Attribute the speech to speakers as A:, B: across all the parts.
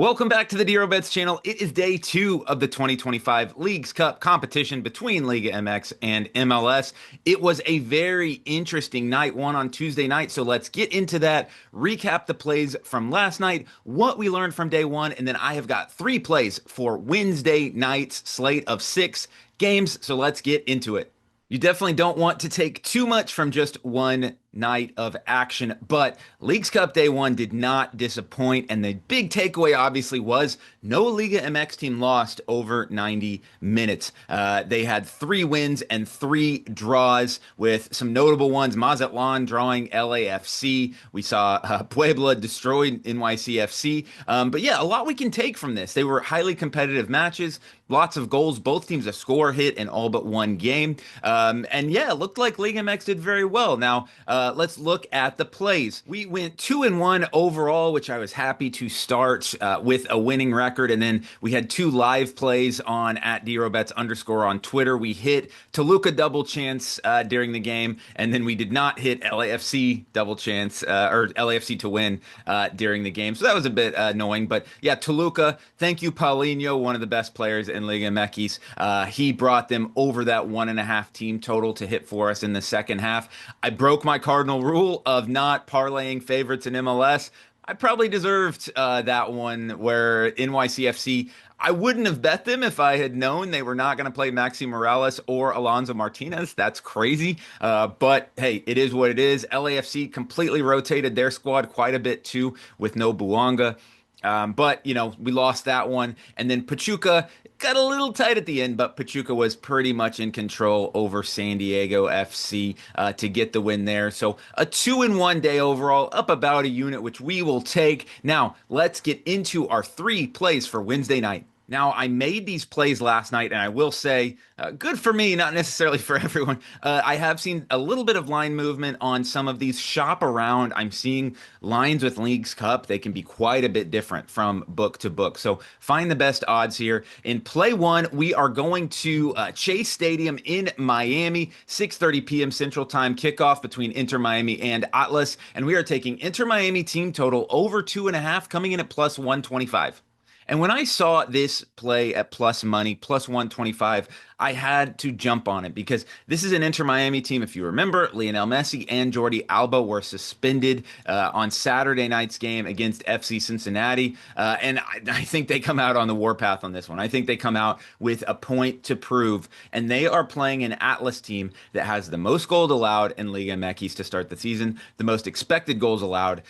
A: Welcome back to the Dero Bets channel. It is day two of the 2025 Leagues Cup competition between Liga MX and MLS. It was a very interesting night one on Tuesday night, so let's get into that, recap the plays from last night, what we learned from day one, and then I have got three plays for Wednesday night's slate of six games, so let's get into it. You definitely don't want to take too much from just one night of action, but Leagues Cup Day 1 did not disappoint, and the big takeaway obviously was no Liga MX team lost over 90 minutes. They had 3 wins and 3 draws, with some notable ones: Mazatlan drawing LAFC. We saw Puebla destroy NYCFC. But yeah, a lot we can take from this. They were highly competitive matches, lots of goals, both teams a score hit in all but one game. And yeah, it looked like Liga MX did very well. Now, let's look at the plays. We went 2-1 overall, which I was happy to start with a winning record. And then we had 2 live plays on @DeroBets_ on Twitter. We hit Toluca double chance during the game, and then we did not hit LAFC double chance or LAFC to win during the game. So that was a bit annoying. But yeah, Toluca, thank you, Paulinho, one of the best players in Liga MX. He brought them over that 1.5 team total to hit for us in the second half. I broke my cardinal rule of not parlaying favorites in MLS. I probably deserved that one, where NYCFC, I wouldn't have bet them if I had known they were not going to play Maxi Morales or Alonso Martinez. That's crazy. But hey, it is what it is. LAFC completely rotated their squad quite a bit too, with no Buanga. But, you know, we lost that one. And then Pachuca got a little tight at the end, but Pachuca was pretty much in control over San Diego FC to get the win there. So a 2-1 day overall, up about a unit, which we will take. Now, let's get into our 3 plays for Wednesday night. Now, I made these plays last night, and I will say, good for me, not necessarily for everyone. I have seen a little bit of line movement on some of these. Shop around. I'm seeing lines with Leagues Cup. They can be quite a bit different from book to book. So find the best odds here. In play 1, we are going to Chase Stadium in Miami, 6:30 p.m. Central Time kickoff between Inter Miami and Atlas. And we are taking Inter Miami team total over 2.5, coming in at plus 125. And when I saw this play at plus money, plus 125, I had to jump on it, because this is an Inter Miami team. If you remember, Lionel Messi and Jordi Alba were suspended on Saturday night's game against FC Cincinnati. And I think they come out on the warpath on this one. I think they come out with a point to prove. And they are playing an Atlas team that has the most goals allowed in Liga MX to start the season, the most expected goals allowed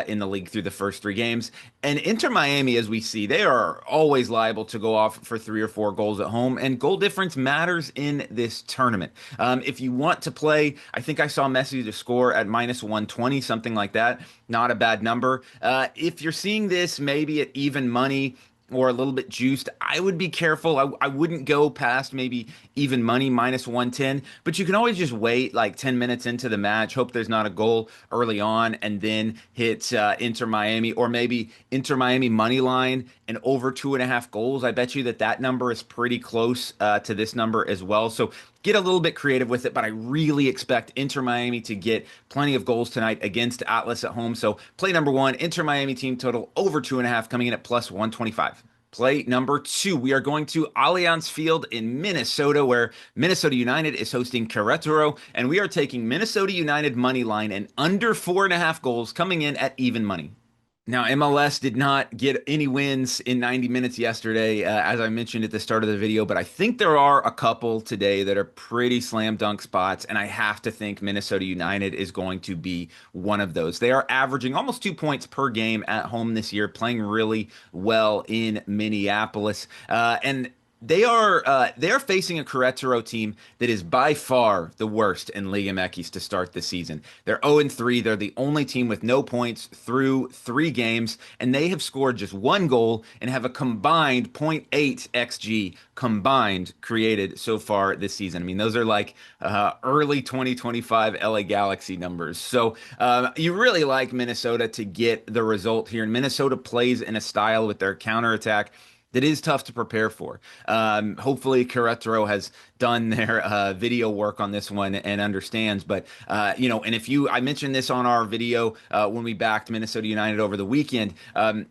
A: in the league through the first 3 games. And Inter Miami, as we see, they are always liable to go off for 3 or 4 goals at home, and goal difference matters in this tournament. If you want to play, I think I saw Messi to score at minus 120, something like that. Not a bad number. If you're seeing this maybe at even money or a little bit juiced, I would be careful. I wouldn't go past maybe even money minus 110, but you can always just wait like 10 minutes into the match, hope there's not a goal early on, and then hit Inter Miami, or maybe Inter Miami money line and over 2.5 goals. I bet you that number is pretty close to this number as well. So get a little bit creative with it, but I really expect Inter Miami to get plenty of goals tonight against Atlas at home. So play number 1, Inter Miami team total over 2.5, coming in at plus 125. Play number 2, we are going to Allianz Field in Minnesota, where Minnesota United is hosting Queretaro, and we are taking Minnesota United money line and under 4.5 goals, coming in at even money. Now, MLS did not get any wins in 90 minutes yesterday, as I mentioned at the start of the video, but I think there are a couple today that are pretty slam dunk spots, and I have to think Minnesota United is going to be one of those. They are averaging almost 2 points per game at home this year, playing really well in Minneapolis, and they are facing a Querétaro team that is by far the worst in Liga MX to start the season. They're 0-3. They're the only team with no points through 3 games, and they have scored just 1 goal and have a combined .8 XG combined created so far this season. I mean, those are like early 2025 LA Galaxy numbers. So you really like Minnesota to get the result here. And Minnesota plays in a style with their counterattack that is tough to prepare for. Hopefully, Queretaro has done their video work on this one and understands. But and if I mentioned this on our video when we backed Minnesota United over the weekend.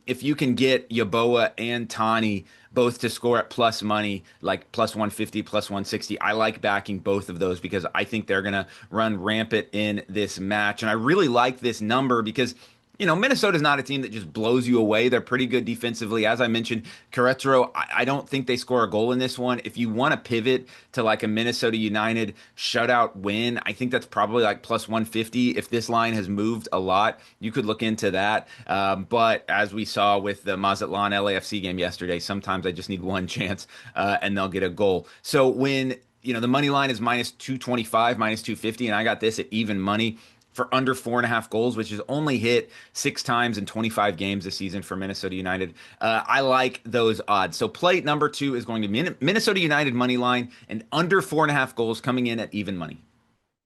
A: If you can get Yaboa and Tani both to score at plus money, like plus 150, plus 160. I like backing both of those because I think they're going to run rampant in this match. And I really like this number because Minnesota's not a team that just blows you away. They're pretty good defensively. As I mentioned, Querétaro, I don't think they score a goal in this one. If you want to pivot to like a Minnesota United shutout win, I think that's probably like plus 150. If this line has moved a lot, you could look into that. But as we saw with the Mazatlan LAFC game yesterday, sometimes I just need one chance and they'll get a goal. So when the money line is minus 225, minus 250, and I got this at even money for under 4.5 goals, which has only hit 6 times in 25 games this season for Minnesota United. I like those odds. So play number 2 is going to be Minnesota United money line and under 4.5 goals coming in at even money.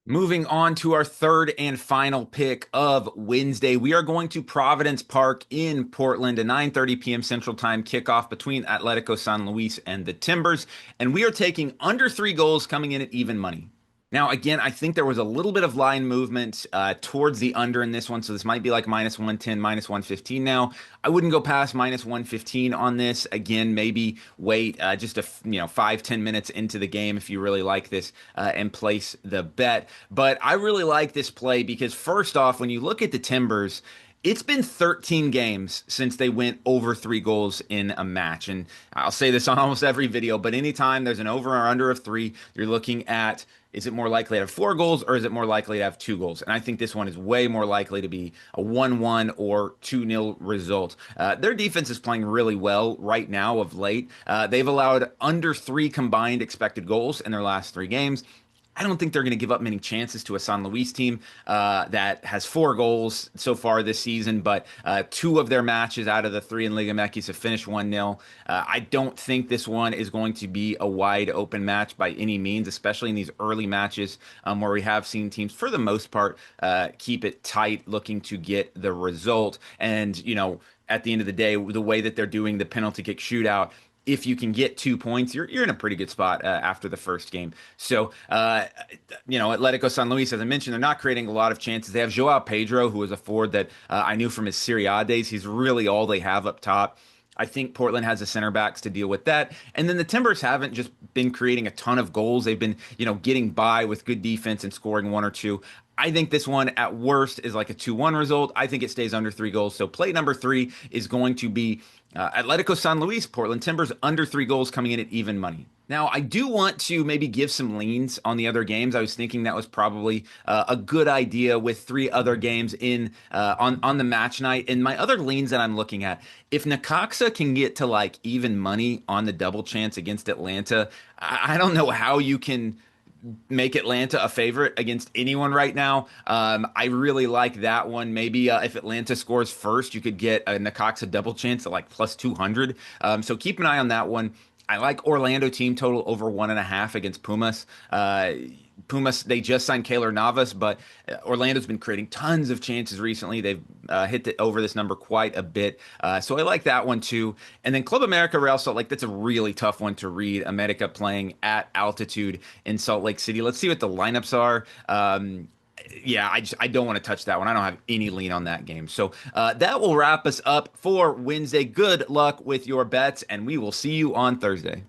A: Moving on to our third and final pick of Wednesday, we are going to Providence Park in Portland, a 9:30 p.m. Central Time kickoff between Atletico San Luis and the Timbers, and we are taking under 3 goals coming in at even money. Now, again, I think there was a little bit of line movement towards the under in this one, so this might be like minus 110, minus 115 now. I wouldn't go past minus 115 on this. Again, maybe wait just 5-10 minutes into the game if you really like this and place the bet. But I really like this play because first off, when you look at the Timbers, it's been 13 games since they went over 3 goals in a match. And I'll say this on almost every video, but anytime there's an over or under of 3, you're looking at, is it more likely to have 4 goals or is it more likely to have 2 goals? And I think this one is way more likely to be a 1-1 or 2-0 result. Their defense is playing really well right now of late. They've allowed under 3 combined expected goals in their last 3 games. I don't think they're going to give up many chances to a San Luis team that has 4 goals so far this season, but 2 of their matches out of the 3 in Liga MX have finished 1-0. I don't think this one is going to be a wide open match by any means, especially in these early matches where we have seen teams, for the most part, keep it tight, looking to get the result. And, at the end of the day, the way that they're doing the penalty kick shootout, if you can get 2 points, you're in a pretty good spot after the first game. So, Atletico San Luis, as I mentioned, they're not creating a lot of chances. They have Joao Pedro, who is a forward that I knew from his Serie A days. He's really all they have up top. I think Portland has the center backs to deal with that. And then the Timbers haven't just been creating a ton of goals. They've been, getting by with good defense and scoring 1 or 2. I think this one at worst is like a 2-1 result. I think it stays under 3 goals. So play number 3 is going to be Atletico San Luis, Portland Timbers, under 3 goals coming in at even money. Now, I do want to maybe give some leans on the other games. I was thinking that was probably a good idea with 3 other games in on the match night. And my other leans that I'm looking at, if Necaxa can get to like even money on the double chance against Atlanta, I don't know how you can make Atlanta a favorite against anyone right now. I really like that one. Maybe if Atlanta scores first, you could get a Necaxa double chance at like plus 200. So keep an eye on that one. I like Orlando team total over 1.5 against Pumas. Pumas, they just signed Keylor Navas, but Orlando's been creating tons of chances recently. They've hit over this number quite a bit. So I like that one too. And then Club America Real Salt Lake, that's a really tough one to read. America playing at altitude in Salt Lake City. Let's see what the lineups are. I don't want to touch that one. I don't have any lean on that game. So that will wrap us up for Wednesday. Good luck with your bets, and we will see you on Thursday.